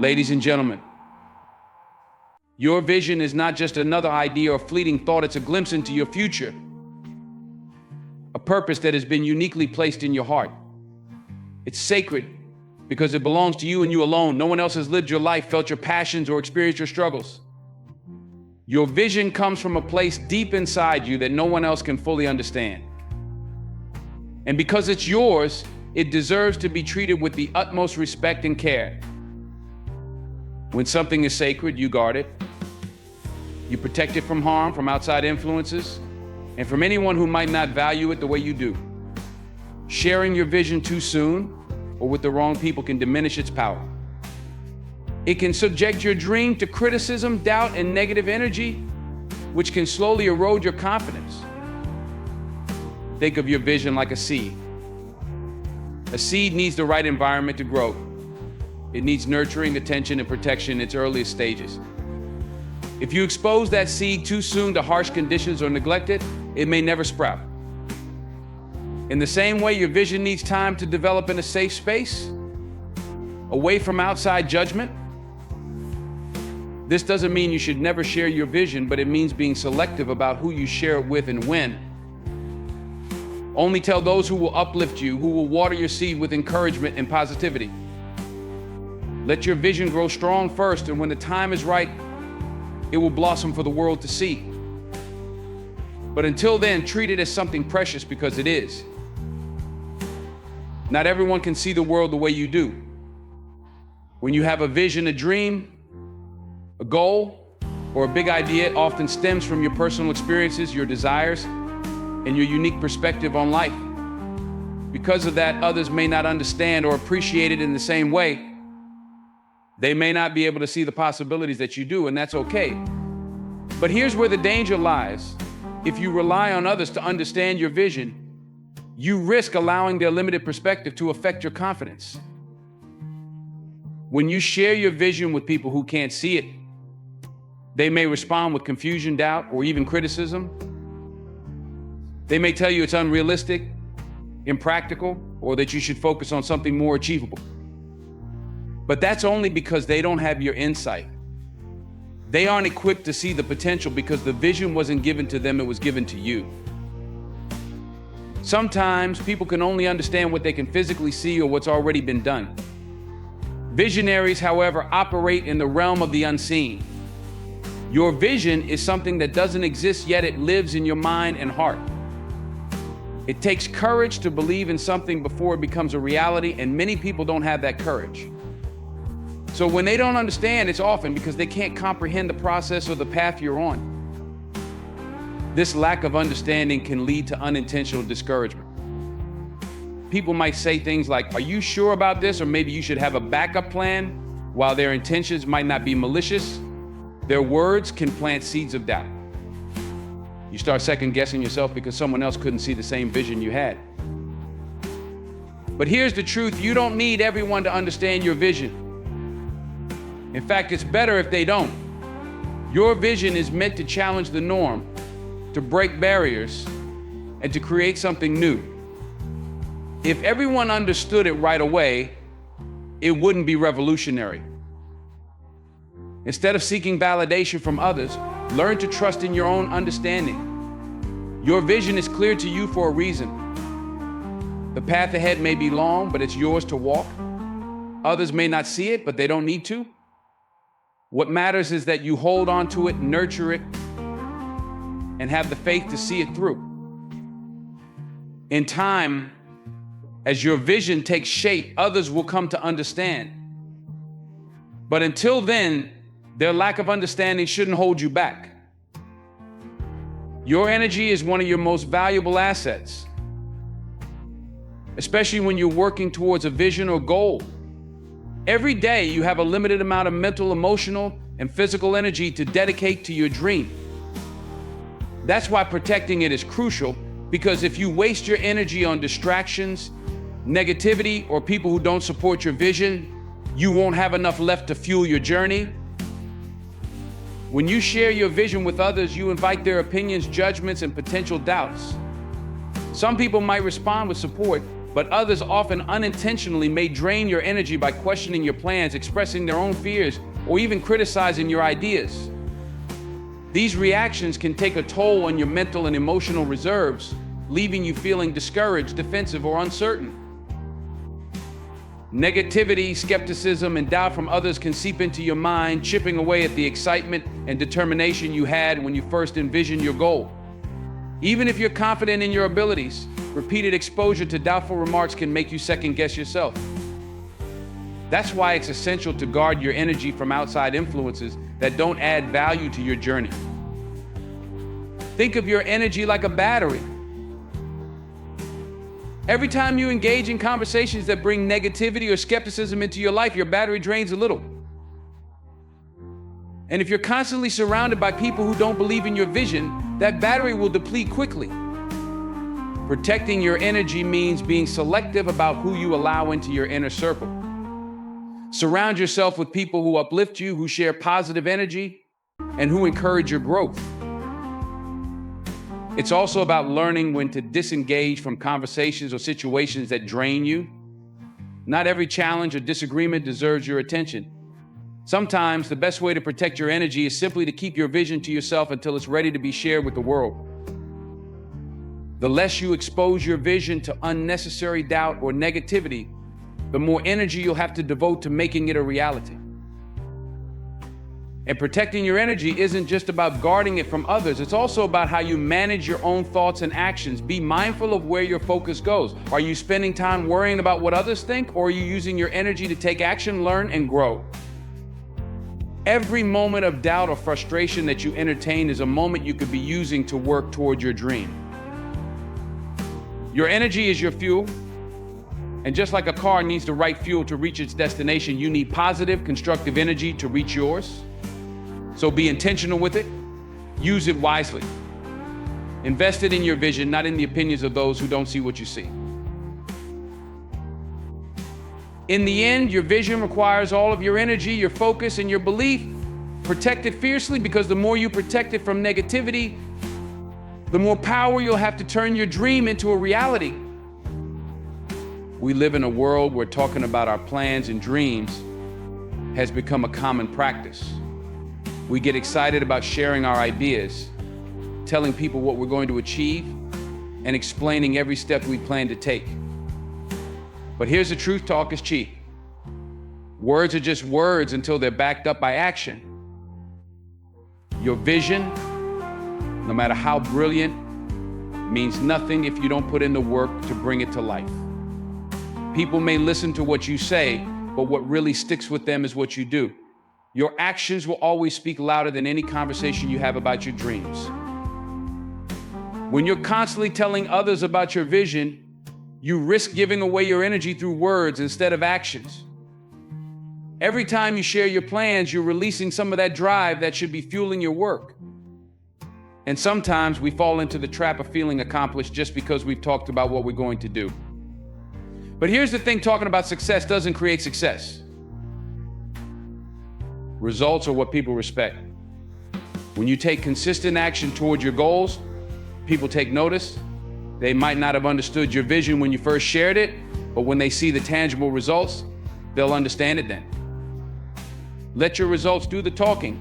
Ladies and gentlemen, your vision is not just another idea or fleeting thought, it's a glimpse into your future. A purpose that has been uniquely placed in your heart. It's sacred because it belongs to you and you alone. No one else has lived your life, felt your passions, or experienced your struggles. Your vision comes from a place deep inside you that no one else can fully understand. And because it's yours, it deserves to be treated with the utmost respect and care. When something is sacred, you guard it. You protect it from harm, from outside influences, and from anyone who might not value it the way you do. Sharing your vision too soon or with the wrong people can diminish its power. It can subject your dream to criticism, doubt, and negative energy, which can slowly erode your confidence. Think of your vision like a seed. A seed needs the right environment to grow. It needs nurturing, attention, and protection in its earliest stages. If you expose that seed too soon to harsh conditions or neglect it, it may never sprout. In the same way, your vision needs time to develop in a safe space, away from outside judgment. This doesn't mean you should never share your vision, but it means being selective about who you share it with and when. Only tell those who will uplift you, who will water your seed with encouragement and positivity. Let your vision grow strong first, and when the time is right, it will blossom for the world to see. But until then, treat it as something precious because it is. Not everyone can see the world the way you do. When you have a vision, a dream, a goal, or a big idea, it often stems from your personal experiences, your desires, and your unique perspective on life. Because of that, others may not understand or appreciate it in the same way. They may not be able to see the possibilities that you do, and that's okay. But here's where the danger lies. If you rely on others to understand your vision, you risk allowing their limited perspective to affect your confidence. When you share your vision with people who can't see it, they may respond with confusion, doubt, or even criticism. They may tell you it's unrealistic, impractical, or that you should focus on something more achievable. But that's only because they don't have your insight. They aren't equipped to see the potential because the vision wasn't given to them, it was given to you. Sometimes people can only understand what they can physically see or what's already been done. Visionaries, however, operate in the realm of the unseen. Your vision is something that doesn't exist yet, it lives in your mind and heart. It takes courage to believe in something before it becomes a reality, and many people don't have that courage. So when they don't understand, it's often because they can't comprehend the process or the path you're on. This lack of understanding can lead to unintentional discouragement. People might say things like, "Are you sure about this?" Or maybe you should have a backup plan. While their intentions might not be malicious, their words can plant seeds of doubt. You start second guessing yourself because someone else couldn't see the same vision you had. But here's the truth, you don't need everyone to understand your vision. In fact, it's better if they don't. Your vision is meant to challenge the norm, to break barriers, and to create something new. If everyone understood it right away, it wouldn't be revolutionary. Instead of seeking validation from others, learn to trust in your own understanding. Your vision is clear to you for a reason. The path ahead may be long, but it's yours to walk. Others may not see it, but they don't need to. What matters is that you hold on to it, nurture it, and have the faith to see it through. In time, as your vision takes shape, others will come to understand. But until then, their lack of understanding shouldn't hold you back. Your energy is one of your most valuable assets, especially when you're working towards a vision or goal. Every day you have a limited amount of mental, emotional, and physical energy to dedicate to your dream. That's why protecting it is crucial, because if you waste your energy on distractions, negativity, or people who don't support your vision, you won't have enough left to fuel your journey. When you share your vision with others, you invite their opinions, judgments, and potential doubts. Some people might respond with support, But others often unintentionally may drain your energy by questioning your plans, expressing their own fears, or even criticizing your ideas. These reactions can take a toll on your mental and emotional reserves, leaving you feeling discouraged, defensive, or uncertain. Negativity, skepticism, and doubt from others can seep into your mind, chipping away at the excitement and determination you had when you first envisioned your goal. Even if you're confident in your abilities, repeated exposure to doubtful remarks can make you second-guess yourself. That's why it's essential to guard your energy from outside influences that don't add value to your journey. Think of your energy like a battery. Every time you engage in conversations that bring negativity or skepticism into your life, your battery drains a little. And if you're constantly surrounded by people who don't believe in your vision, that battery will deplete quickly. Protecting your energy means being selective about who you allow into your inner circle. Surround yourself with people who uplift you, who share positive energy, and who encourage your growth. It's also about learning when to disengage from conversations or situations that drain you. Not every challenge or disagreement deserves your attention. Sometimes the best way to protect your energy is simply to keep your vision to yourself until it's ready to be shared with the world. The less you expose your vision to unnecessary doubt or negativity, the more energy you'll have to devote to making it a reality. And protecting your energy isn't just about guarding it from others, it's also about how you manage your own thoughts and actions. Be mindful of where your focus goes. Are you spending time worrying about what others think, or are you using your energy to take action, learn, and grow? Every moment of doubt or frustration that you entertain is a moment you could be using to work toward your dream. Your energy is your fuel, and just like a car needs the right fuel to reach its destination, you need positive, constructive energy to reach yours. So be intentional with it. Use it wisely. Invest it in your vision, not in the opinions of those who don't see what you see. In the end, your vision requires all of your energy, your focus, and your belief. Protect it fiercely, because the more you protect it from negativity, the more power you'll have to turn your dream into a reality. We live in a world where talking about our plans and dreams has become a common practice. We get excited about sharing our ideas, telling people what we're going to achieve, and explaining every step we plan to take. But here's the truth: talk is cheap. Words are just words until they're backed up by action. Your vision, no matter how brilliant, means nothing if you don't put in the work to bring it to life. People may listen to what you say, but what really sticks with them is what you do. Your actions will always speak louder than any conversation you have about your dreams. When you're constantly telling others about your vision, you risk giving away your energy through words instead of actions. Every time you share your plans, you're releasing some of that drive that should be fueling your work. And sometimes we fall into the trap of feeling accomplished just because we've talked about what we're going to do. But here's the thing: talking about success doesn't create success. Results are what people respect. When you take consistent action toward your goals, people take notice. They might not have understood your vision when you first shared it, but when they see the tangible results, they'll understand it then. Let your results do the talking.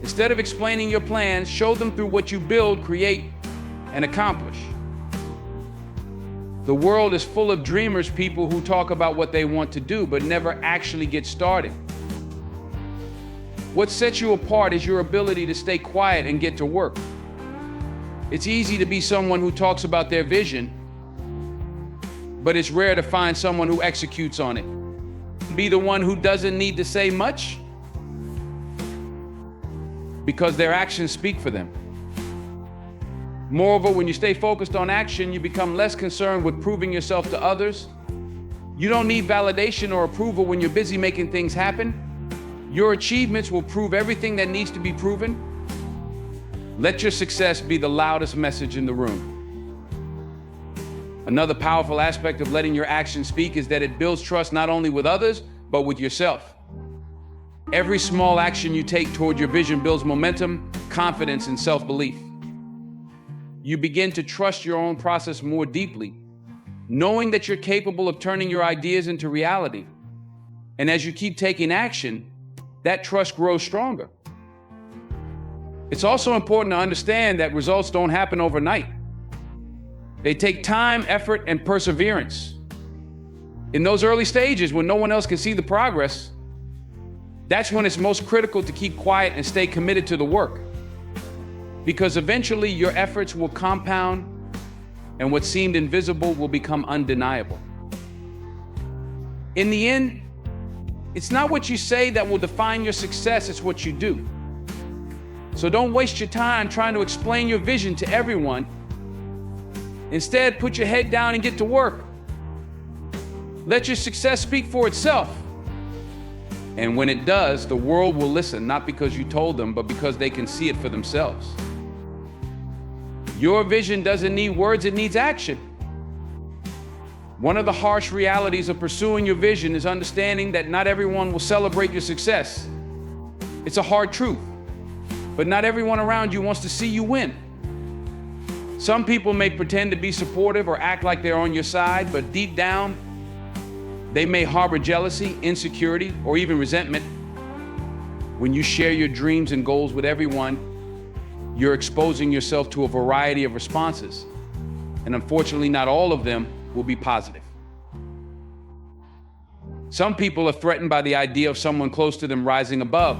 Instead of explaining your plans, show them through what you build, create, and accomplish. The world is full of dreamers, people who talk about what they want to do, but never actually get started. What sets you apart is your ability to stay quiet and get to work. It's easy to be someone who talks about their vision, but it's rare to find someone who executes on it. Be the one who doesn't need to say much, because their actions speak for them. Moreover, when you stay focused on action, you become less concerned with proving yourself to others. You don't need validation or approval when you're busy making things happen. Your achievements will prove everything that needs to be proven. Let your success be the loudest message in the room. Another powerful aspect of letting your actions speak is that it builds trust not only with others, but with yourself. Every small action you take toward your vision builds momentum, confidence, and self-belief. You begin to trust your own process more deeply, knowing that you're capable of turning your ideas into reality. And as you keep taking action, that trust grows stronger. It's also important to understand that results don't happen overnight. They take time, effort, and perseverance. In those early stages, when no one else can see the progress, that's when it's most critical to keep quiet and stay committed to the work. Because eventually your efforts will compound and what seemed invisible will become undeniable. In the end, it's not what you say that will define your success, it's what you do. So don't waste your time trying to explain your vision to everyone. Instead, put your head down and get to work. Let your success speak for itself. And when it does, the world will listen, not because you told them, but because they can see it for themselves. Your vision doesn't need words, it needs action. One of the harsh realities of pursuing your vision is understanding that not everyone will celebrate your success. It's a hard truth, but not everyone around you wants to see you win. Some people may pretend to be supportive or act like they're on your side, but deep down, they may harbor jealousy, insecurity, or even resentment. When you share your dreams and goals with everyone, you're exposing yourself to a variety of responses. And unfortunately, not all of them will be positive. Some people are threatened by the idea of someone close to them rising above.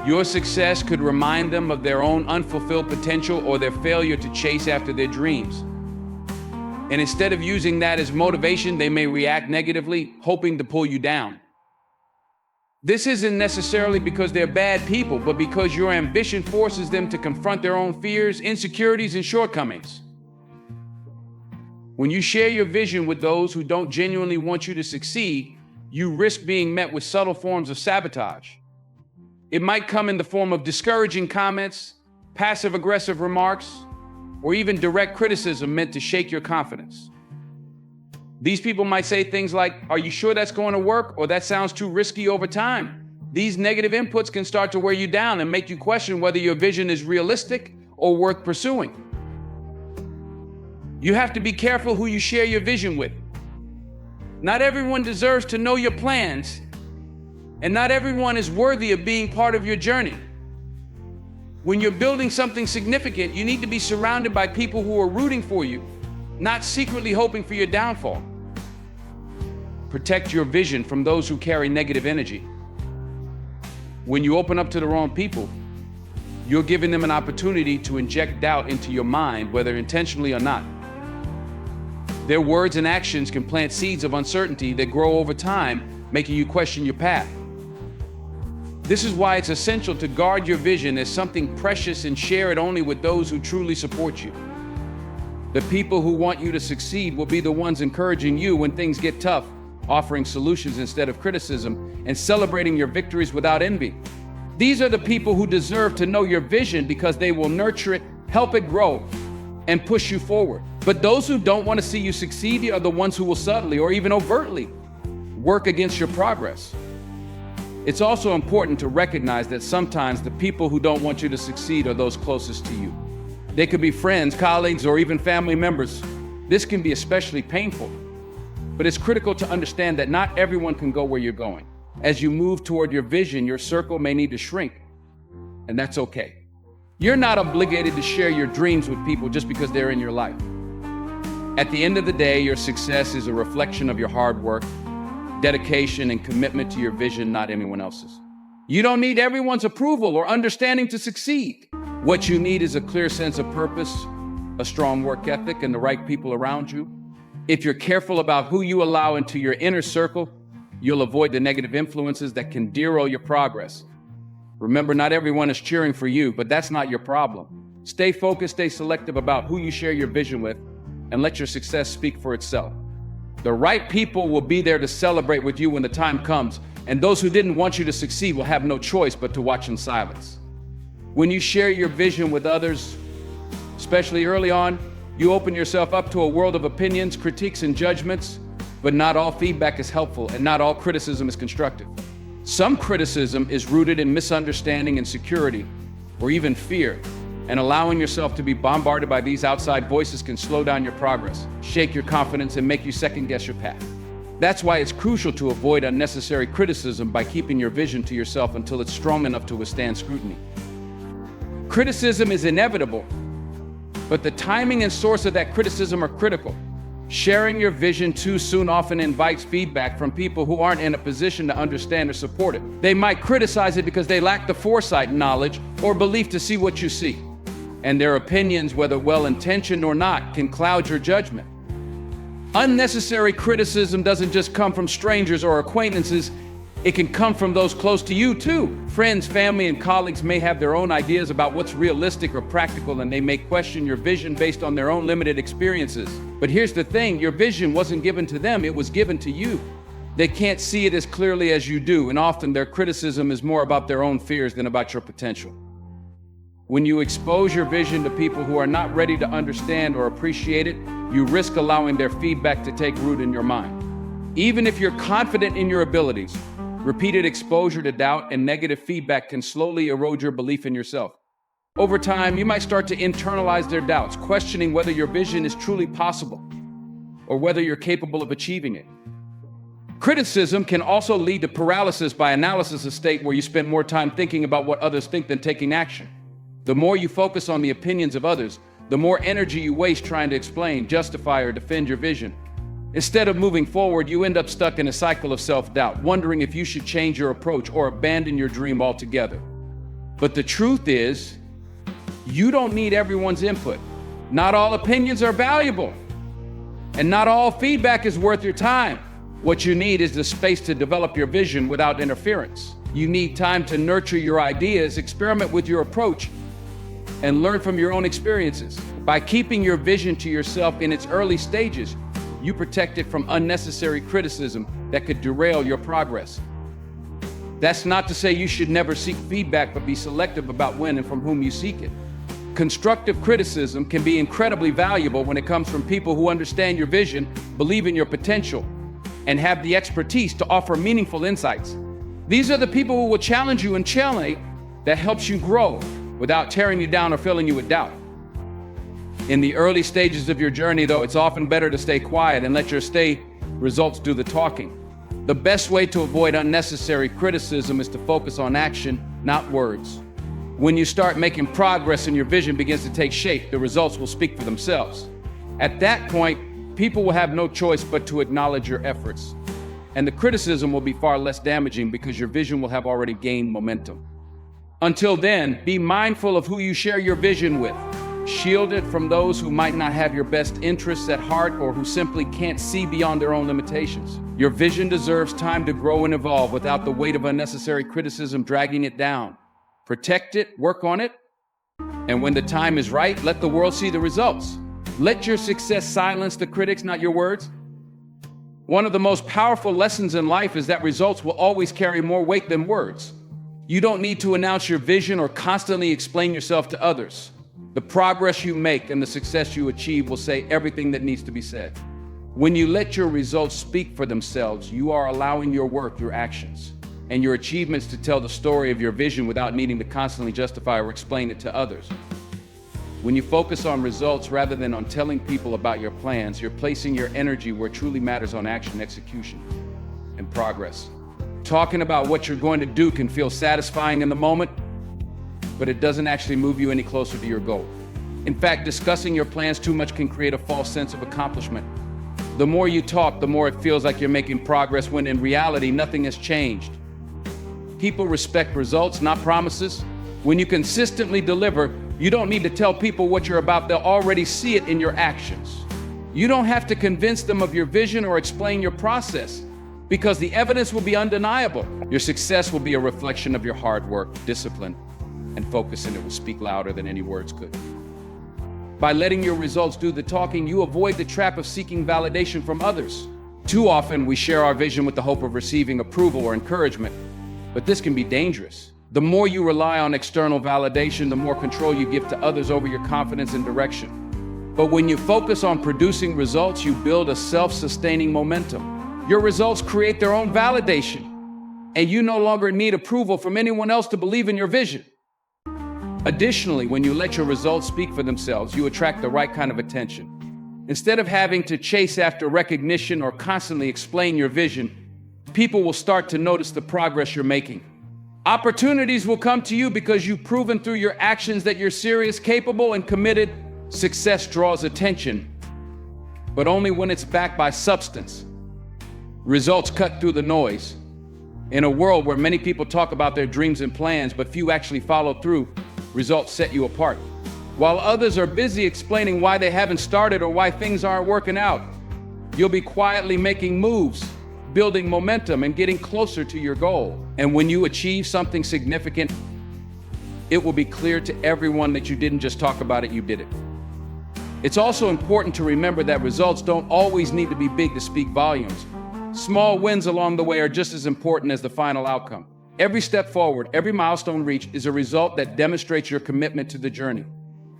Your success could remind them of their own unfulfilled potential or their failure to chase after their dreams. And instead of using that as motivation, they may react negatively, hoping to pull you down. This isn't necessarily because they're bad people, but because your ambition forces them to confront their own fears, insecurities, and shortcomings. When you share your vision with those who don't genuinely want you to succeed, you risk being met with subtle forms of sabotage. It might come in the form of discouraging comments, passive-aggressive remarks, or even direct criticism meant to shake your confidence. These people might say things like, "Are you sure that's going to work?" or "That sounds too risky over time." These negative inputs can start to wear you down and make you question whether your vision is realistic or worth pursuing. You have to be careful who you share your vision with. Not everyone deserves to know your plans, and not everyone is worthy of being part of your journey. When you're building something significant, you need to be surrounded by people who are rooting for you, not secretly hoping for your downfall. Protect your vision from those who carry negative energy. When you open up to the wrong people, you're giving them an opportunity to inject doubt into your mind, whether intentionally or not. Their words and actions can plant seeds of uncertainty that grow over time, making you question your path. This is why it's essential to guard your vision as something precious and share it only with those who truly support you. The people who want you to succeed will be the ones encouraging you when things get tough, offering solutions instead of criticism, and celebrating your victories without envy. These are the people who deserve to know your vision because they will nurture it, help it grow, and push you forward. But those who don't want to see you succeed are the ones who will subtly or even overtly work against your progress. It's also important to recognize that sometimes the people who don't want you to succeed are those closest to you. They could be friends, colleagues, or even family members. This can be especially painful, but it's critical to understand that not everyone can go where you're going. As you move toward your vision, your circle may need to shrink, and that's okay. You're not obligated to share your dreams with people just because they're in your life. At the end of the day, your success is a reflection of your hard work, dedication, and commitment to your vision, not anyone else's. You don't need everyone's approval or understanding to succeed. What you need is a clear sense of purpose, a strong work ethic, and the right people around you. If you're careful about who you allow into your inner circle, you'll avoid the negative influences that can derail your progress. Remember, not everyone is cheering for you, but that's not your problem. Stay focused, stay selective about who you share your vision with, and let your success speak for itself. The right people will be there to celebrate with you when the time comes, and those who didn't want you to succeed will have no choice but to watch in silence. When you share your vision with others, especially early on, you open yourself up to a world of opinions, critiques, and judgments, but not all feedback is helpful and not all criticism is constructive. Some criticism is rooted in misunderstanding, insecurity, or even fear, And allowing yourself to be bombarded by these outside voices can slow down your progress, shake your confidence, and make you second-guess your path. That's why it's crucial to avoid unnecessary criticism by keeping your vision to yourself until it's strong enough to withstand scrutiny. Criticism is inevitable, but the timing and source of that criticism are critical. Sharing your vision too soon often invites feedback from people who aren't in a position to understand or support it. They might criticize it because they lack the foresight, knowledge, or belief to see what you see. And their opinions, whether well-intentioned or not, can cloud your judgment. Unnecessary criticism doesn't just come from strangers or acquaintances, it can come from those close to you too. Friends, family, and colleagues may have their own ideas about what's realistic or practical, and they may question your vision based on their own limited experiences. But here's the thing, your vision wasn't given to them, it was given to you. They can't see it as clearly as you do, and often their criticism is more about their own fears than about your potential. When you expose your vision to people who are not ready to understand or appreciate it, you risk allowing their feedback to take root in your mind. Even if you're confident in your abilities, repeated exposure to doubt and negative feedback can slowly erode your belief in yourself. Over time, you might start to internalize their doubts, questioning whether your vision is truly possible or whether you're capable of achieving it. Criticism can also lead to paralysis by analysis, a state where you spend more time thinking about what others think than taking action. The more you focus on the opinions of others, the more energy you waste trying to explain, justify, or defend your vision. Instead of moving forward, you end up stuck in a cycle of self-doubt, wondering if you should change your approach or abandon your dream altogether. But the truth is, you don't need everyone's input. Not all opinions are valuable, and not all feedback is worth your time. What you need is the space to develop your vision without interference. You need time to nurture your ideas, experiment with your approach, and learn from your own experiences. By keeping your vision to yourself in its early stages, you protect it from unnecessary criticism that could derail your progress. That's not to say you should never seek feedback, but be selective about when and from whom you seek it. Constructive criticism can be incredibly valuable when it comes from people who understand your vision, believe in your potential, and have the expertise to offer meaningful insights. These are the people who will challenge you and challenge that helps you grow without tearing you down or filling you with doubt. In the early stages of your journey, though, it's often better to stay quiet and let your results do the talking. The best way to avoid unnecessary criticism is to focus on action, not words. When you start making progress and your vision begins to take shape, the results will speak for themselves. At that point, people will have no choice but to acknowledge your efforts. And the criticism will be far less damaging because your vision will have already gained momentum. Until then, be mindful of who you share your vision with. Shield it from those who might not have your best interests at heart or who simply can't see beyond their own limitations. Your vision deserves time to grow and evolve without the weight of unnecessary criticism dragging it down. Protect it, work on it, and when the time is right, let the world see the results. Let your success silence the critics, not your words. One of the most powerful lessons in life is that results will always carry more weight than words. You don't need to announce your vision or constantly explain yourself to others. The progress you make and the success you achieve will say everything that needs to be said. When you let your results speak for themselves, you are allowing your work, your actions, and your achievements to tell the story of your vision without needing to constantly justify or explain it to others. When you focus on results rather than on telling people about your plans, you're placing your energy where it truly matters, on action, execution, and progress. Talking about what you're going to do can feel satisfying in the moment, but it doesn't actually move you any closer to your goal. In fact, discussing your plans too much can create a false sense of accomplishment. The more you talk, the more it feels like you're making progress, when in reality, nothing has changed. People respect results, not promises. When you consistently deliver, you don't need to tell people what you're about. They'll already see it in your actions. You don't have to convince them of your vision or explain your process, because the evidence will be undeniable. Your success will be a reflection of your hard work, discipline, and focus, and it will speak louder than any words could. By letting your results do the talking, you avoid the trap of seeking validation from others. Too often, we share our vision with the hope of receiving approval or encouragement, but this can be dangerous. The more you rely on external validation, the more control you give to others over your confidence and direction. But when you focus on producing results, you build a self-sustaining momentum. Your results create their own validation, and you no longer need approval from anyone else to believe in your vision. Additionally, when you let your results speak for themselves, you attract the right kind of attention. Instead of having to chase after recognition or constantly explain your vision, people will start to notice the progress you're making. Opportunities will come to you because you've proven through your actions that you're serious, capable, and committed. Success draws attention, but only when it's backed by substance. Results cut through the noise. In a world where many people talk about their dreams and plans, but few actually follow through, results set you apart. While others are busy explaining why they haven't started or why things aren't working out, you'll be quietly making moves, building momentum, and getting closer to your goal. And when you achieve something significant, it will be clear to everyone that you didn't just talk about it, you did it. It's also important to remember that results don't always need to be big to speak volumes. Small wins along the way are just as important as the final outcome. Every step forward, every milestone reached is a result that demonstrates your commitment to the journey.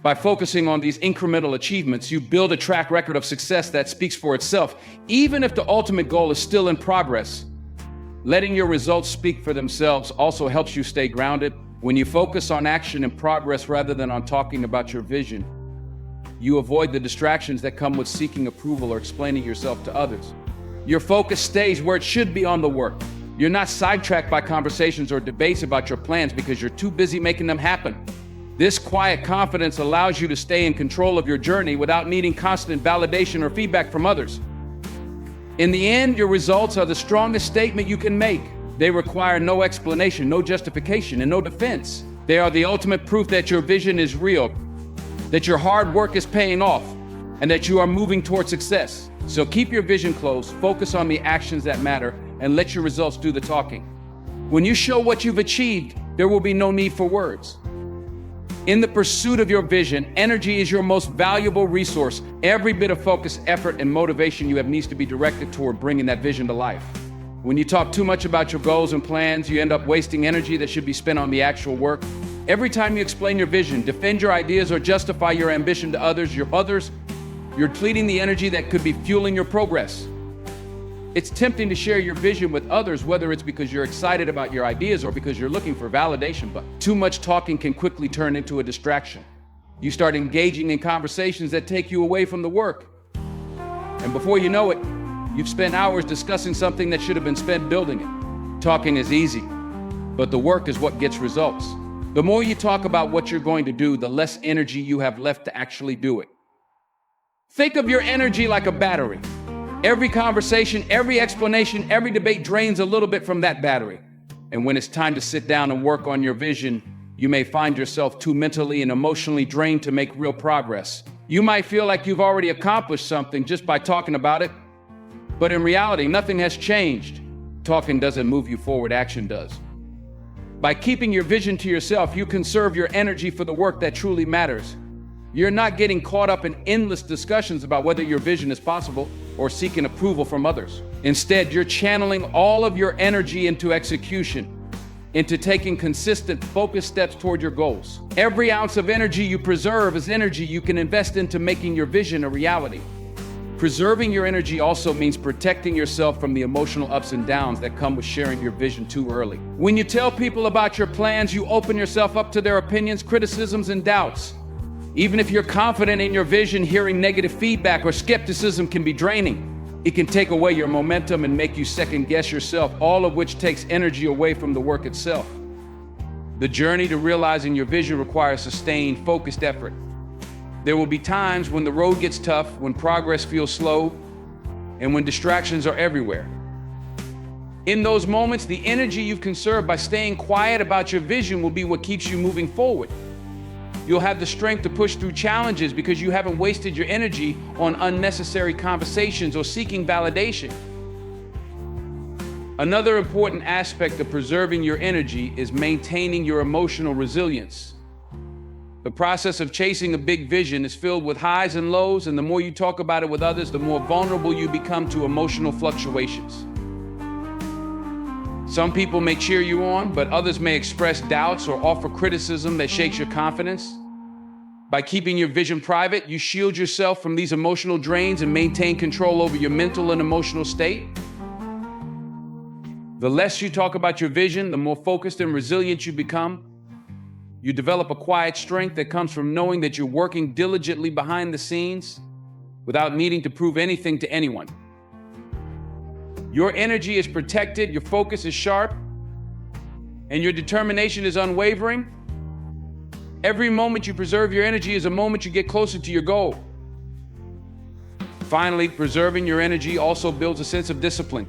By focusing on these incremental achievements, you build a track record of success that speaks for itself, even if the ultimate goal is still in progress. Letting your results speak for themselves also helps you stay grounded. When you focus on action and progress rather than on talking about your vision, you avoid the distractions that come with seeking approval or explaining yourself to others. Your focus stays where it should be, on the work. You're not sidetracked by conversations or debates about your plans because you're too busy making them happen. This quiet confidence allows you to stay in control of your journey without needing constant validation or feedback from others. In the end, your results are the strongest statement you can make. They require no explanation, no justification, and no defense. They are the ultimate proof that your vision is real, that your hard work is paying off, and that you are moving toward success. So keep your vision close, focus on the actions that matter, and let your results do the talking. When you show what you've achieved, there will be no need for words. In the pursuit of your vision, energy is your most valuable resource. Every bit of focus, effort, and motivation you have needs to be directed toward bringing that vision to life. When you talk too much about your goals and plans, you end up wasting energy that should be spent on the actual work. Every time you explain your vision, defend your ideas, or justify your ambition to others, you're depleting the energy that could be fueling your progress. It's tempting to share your vision with others, whether it's because you're excited about your ideas or because you're looking for validation, but too much talking can quickly turn into a distraction. You start engaging in conversations that take you away from the work. And before you know it, you've spent hours discussing something that should have been spent building it. Talking is easy, but the work is what gets results. The more you talk about what you're going to do, the less energy you have left to actually do it. Think of your energy like a battery. Every conversation, every explanation, every debate drains a little bit from that battery. And when it's time to sit down and work on your vision, you may find yourself too mentally and emotionally drained to make real progress. You might feel like you've already accomplished something just by talking about it, but in reality, nothing has changed. Talking doesn't move you forward, action does. By keeping your vision to yourself, you conserve your energy for the work that truly matters. You're not getting caught up in endless discussions about whether your vision is possible or seeking approval from others. Instead, you're channeling all of your energy into execution, into taking consistent, focused steps toward your goals. Every ounce of energy you preserve is energy you can invest into making your vision a reality. Preserving your energy also means protecting yourself from the emotional ups and downs that come with sharing your vision too early. When you tell people about your plans, you open yourself up to their opinions, criticisms, and doubts. Even if you're confident in your vision, hearing negative feedback or skepticism can be draining. It can take away your momentum and make you second guess yourself, all of which takes energy away from the work itself. The journey to realizing your vision requires sustained, focused effort. There will be times when the road gets tough, when progress feels slow, and when distractions are everywhere. In those moments, the energy you've conserved by staying quiet about your vision will be what keeps you moving forward. You'll have the strength to push through challenges because you haven't wasted your energy on unnecessary conversations or seeking validation. Another important aspect of preserving your energy is maintaining your emotional resilience. The process of chasing a big vision is filled with highs and lows, and the more you talk about it with others, the more vulnerable you become to emotional fluctuations. Some people may cheer you on, but others may express doubts or offer criticism that shakes your confidence. By keeping your vision private, you shield yourself from these emotional drains and maintain control over your mental and emotional state. The less you talk about your vision, the more focused and resilient you become. You develop a quiet strength that comes from knowing that you're working diligently behind the scenes without needing to prove anything to anyone. Your energy is protected, your focus is sharp, and your determination is unwavering. Every moment you preserve your energy is a moment you get closer to your goal. Finally, preserving your energy also builds a sense of discipline.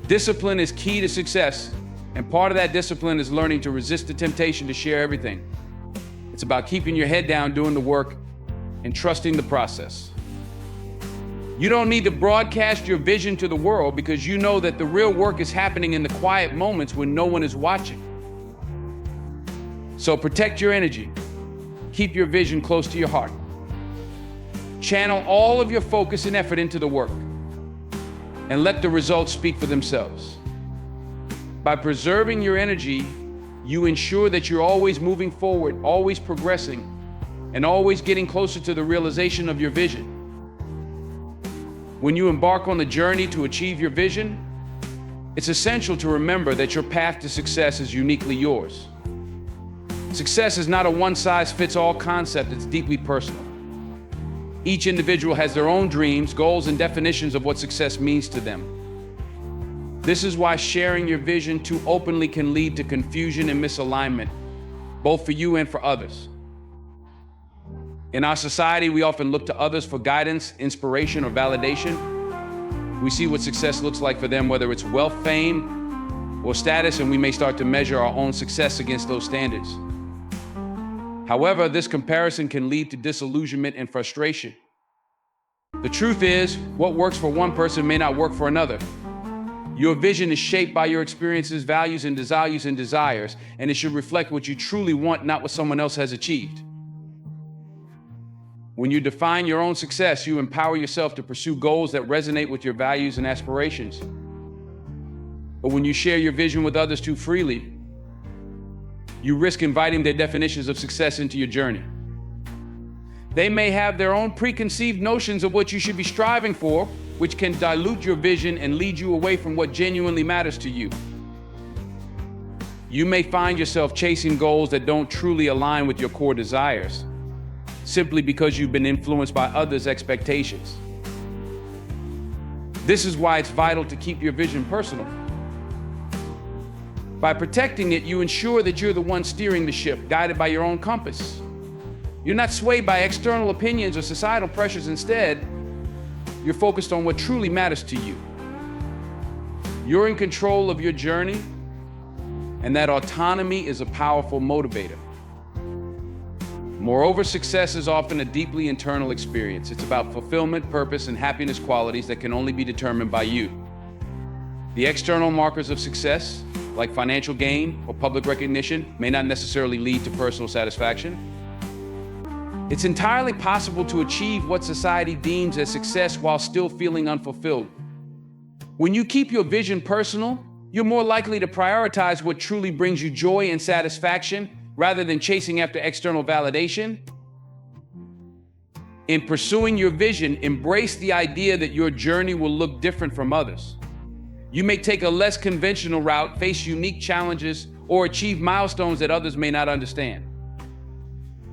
Discipline is key to success, and part of that discipline is learning to resist the temptation to share everything. It's about keeping your head down, doing the work, and trusting the process. You don't need to broadcast your vision to the world because you know that the real work is happening in the quiet moments when no one is watching. So protect your energy. Keep your vision close to your heart. Channel all of your focus and effort into the work, and let the results speak for themselves. By preserving your energy, you ensure that you're always moving forward, always progressing, and always getting closer to the realization of your vision. When you embark on the journey to achieve your vision, it's essential to remember that your path to success is uniquely yours. Success is not a one-size-fits-all concept, it's deeply personal. Each individual has their own dreams, goals, and definitions of what success means to them. This is why sharing your vision too openly can lead to confusion and misalignment, both for you and for others. In our society, we often look to others for guidance, inspiration, or validation. We see what success looks like for them, whether it's wealth, fame, or status, and we may start to measure our own success against those standards. However, this comparison can lead to disillusionment and frustration. The truth is, what works for one person may not work for another. Your vision is shaped by your experiences, values, and desires, and it should reflect what you truly want, not what someone else has achieved. When you define your own success, you empower yourself to pursue goals that resonate with your values and aspirations. But when you share your vision with others too freely, you risk inviting their definitions of success into your journey. They may have their own preconceived notions of what you should be striving for, which can dilute your vision and lead you away from what genuinely matters to you. You may find yourself chasing goals that don't truly align with your core desires, simply because you've been influenced by others' expectations. This is why it's vital to keep your vision personal. By protecting it, you ensure that you're the one steering the ship, guided by your own compass. You're not swayed by external opinions or societal pressures. Instead, you're focused on what truly matters to you. You're in control of your journey, and that autonomy is a powerful motivator. Moreover, success is often a deeply internal experience. It's about fulfillment, purpose, and happiness qualities that can only be determined by you. The external markers of success, like financial gain or public recognition, may not necessarily lead to personal satisfaction. It's entirely possible to achieve what society deems as success while still feeling unfulfilled. When you keep your vision personal, you're more likely to prioritize what truly brings you joy and satisfaction rather than chasing after external validation. In pursuing your vision, embrace the idea that your journey will look different from others. You may take a less conventional route, face unique challenges, or achieve milestones that others may not understand.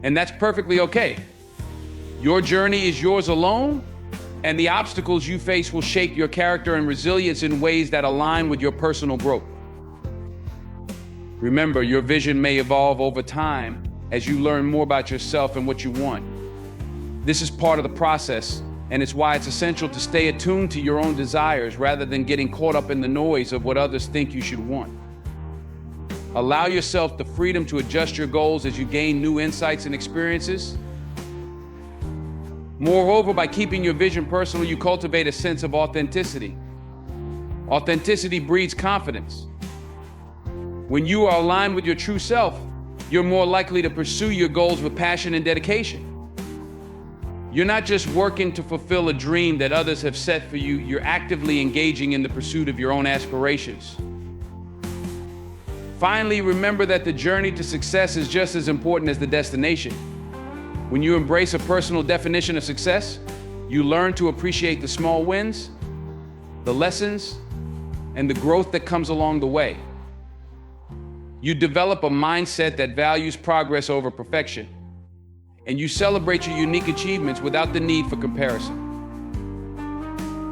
And that's perfectly okay. Your journey is yours alone, and the obstacles you face will shape your character and resilience in ways that align with your personal growth. Remember, your vision may evolve over time as you learn more about yourself and what you want. This is part of the process, and it's why it's essential to stay attuned to your own desires rather than getting caught up in the noise of what others think you should want. Allow yourself the freedom to adjust your goals as you gain new insights and experiences. Moreover, by keeping your vision personal, you cultivate a sense of authenticity. Authenticity breeds confidence. When you are aligned with your true self, you're more likely to pursue your goals with passion and dedication. You're not just working to fulfill a dream that others have set for you, you're actively engaging in the pursuit of your own aspirations. Finally, remember that the journey to success is just as important as the destination. When you embrace a personal definition of success, you learn to appreciate the small wins, the lessons, and the growth that comes along the way. You develop a mindset that values progress over perfection, and you celebrate your unique achievements without the need for comparison.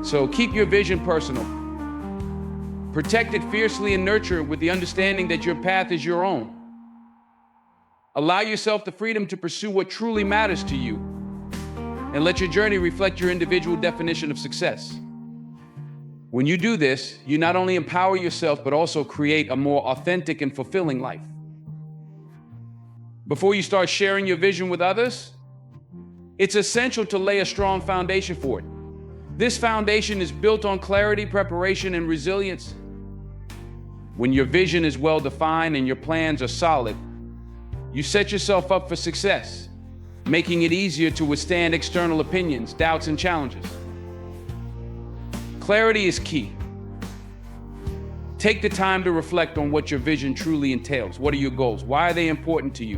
So keep your vision personal. Protect it fiercely and nurture it with the understanding that your path is your own. Allow yourself the freedom to pursue what truly matters to you, and let your journey reflect your individual definition of success. When you do this, you not only empower yourself, but also create a more authentic and fulfilling life. Before you start sharing your vision with others, it's essential to lay a strong foundation for it. This foundation is built on clarity, preparation, and resilience. When your vision is well defined and your plans are solid, you set yourself up for success, making it easier to withstand external opinions, doubts, and challenges. Clarity is key. Take the time to reflect on what your vision truly entails. What are your goals? Why are they important to you?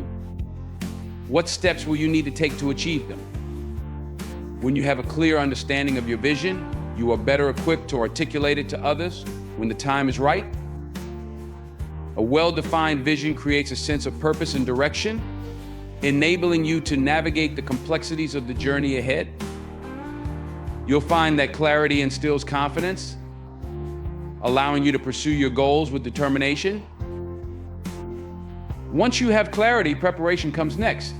What steps will you need to take to achieve them? When you have a clear understanding of your vision, you are better equipped to articulate it to others when the time is right. A well-defined vision creates a sense of purpose and direction, enabling you to navigate the complexities of the journey ahead. You'll find that clarity instills confidence, allowing you to pursue your goals with determination. Once you have clarity, preparation comes next.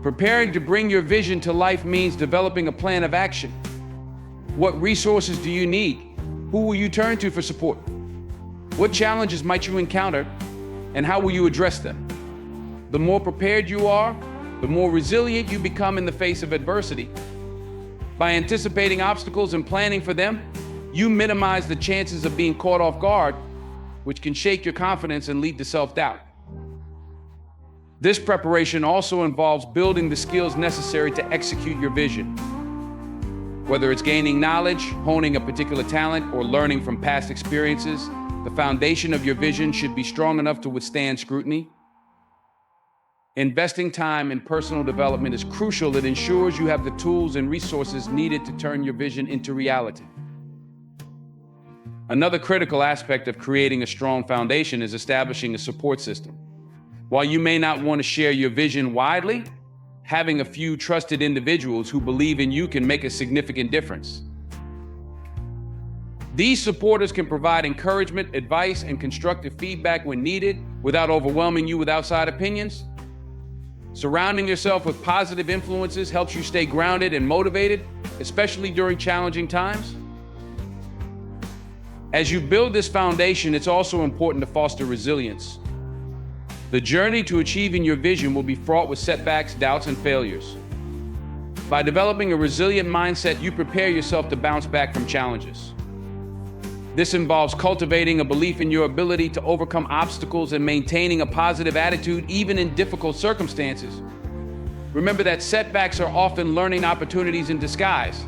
Preparing to bring your vision to life means developing a plan of action. What resources do you need? Who will you turn to for support? What challenges might you encounter, and how will you address them? The more prepared you are, the more resilient you become in the face of adversity. By anticipating obstacles and planning for them, you minimize the chances of being caught off guard, which can shake your confidence and lead to self-doubt. This preparation also involves building the skills necessary to execute your vision. Whether it's gaining knowledge, honing a particular talent, or learning from past experiences, the foundation of your vision should be strong enough to withstand scrutiny. Investing time in personal development is crucial. It ensures you have the tools and resources needed to turn your vision into reality. Another critical aspect of creating a strong foundation is establishing a support system. While you may not want to share your vision widely, having a few trusted individuals who believe in you can make a significant difference. These supporters can provide encouragement, advice, and constructive feedback when needed without overwhelming you with outside opinions. Surrounding yourself with positive influences helps you stay grounded and motivated, especially during challenging times. As you build this foundation, it's also important to foster resilience. The journey to achieving your vision will be fraught with setbacks, doubts, and failures. By developing a resilient mindset, you prepare yourself to bounce back from challenges. This involves cultivating a belief in your ability to overcome obstacles and maintaining a positive attitude even in difficult circumstances. Remember that setbacks are often learning opportunities in disguise.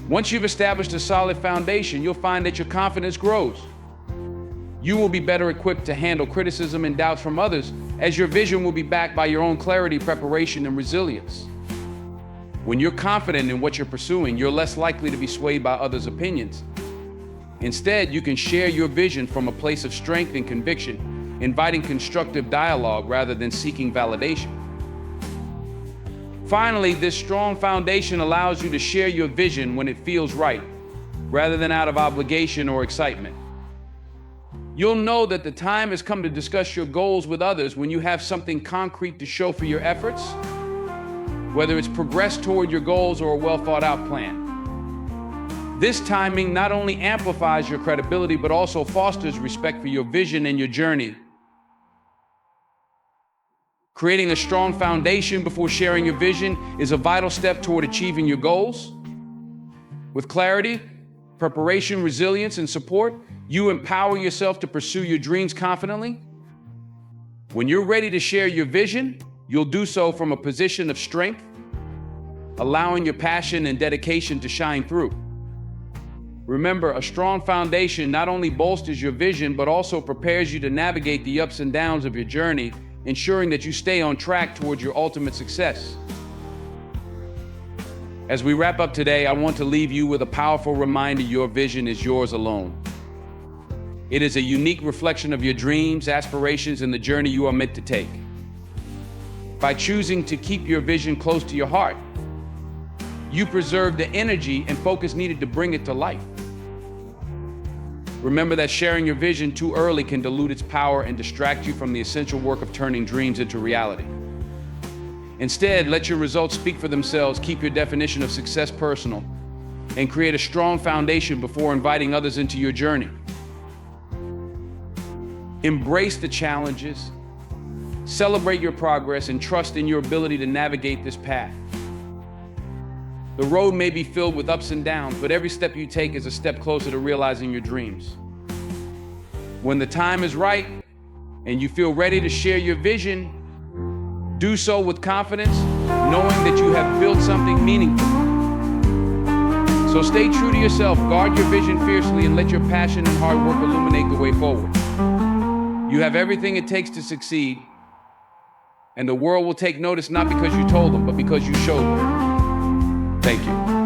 Once you've established a solid foundation, you'll find that your confidence grows. You will be better equipped to handle criticism and doubts from others, as your vision will be backed by your own clarity, preparation, and resilience. When you're confident in what you're pursuing, you're less likely to be swayed by others' opinions. Instead, you can share your vision from a place of strength and conviction, inviting constructive dialogue rather than seeking validation. Finally, this strong foundation allows you to share your vision when it feels right, rather than out of obligation or excitement. You'll know that the time has come to discuss your goals with others when you have something concrete to show for your efforts, whether it's progress toward your goals or a well-thought-out plan. This timing not only amplifies your credibility, but also fosters respect for your vision and your journey. Creating a strong foundation before sharing your vision is a vital step toward achieving your goals. With clarity, preparation, resilience, and support, you empower yourself to pursue your dreams confidently. When you're ready to share your vision, you'll do so from a position of strength, allowing your passion and dedication to shine through. Remember, a strong foundation not only bolsters your vision, but also prepares you to navigate the ups and downs of your journey, ensuring that you stay on track towards your ultimate success. As we wrap up today, I want to leave you with a powerful reminder: your vision is yours alone. It is a unique reflection of your dreams, aspirations, and the journey you are meant to take. By choosing to keep your vision close to your heart, you preserve the energy and focus needed to bring it to life. Remember that sharing your vision too early can dilute its power and distract you from the essential work of turning dreams into reality. Instead, let your results speak for themselves, keep your definition of success personal, and create a strong foundation before inviting others into your journey. Embrace the challenges, celebrate your progress, and trust in your ability to navigate this path. The road may be filled with ups and downs, but every step you take is a step closer to realizing your dreams. When the time is right and you feel ready to share your vision, do so with confidence, knowing that you have built something meaningful. So stay true to yourself, guard your vision fiercely, and let your passion and hard work illuminate the way forward. You have everything it takes to succeed, and the world will take notice not because you told them, but because you showed them. Thank you.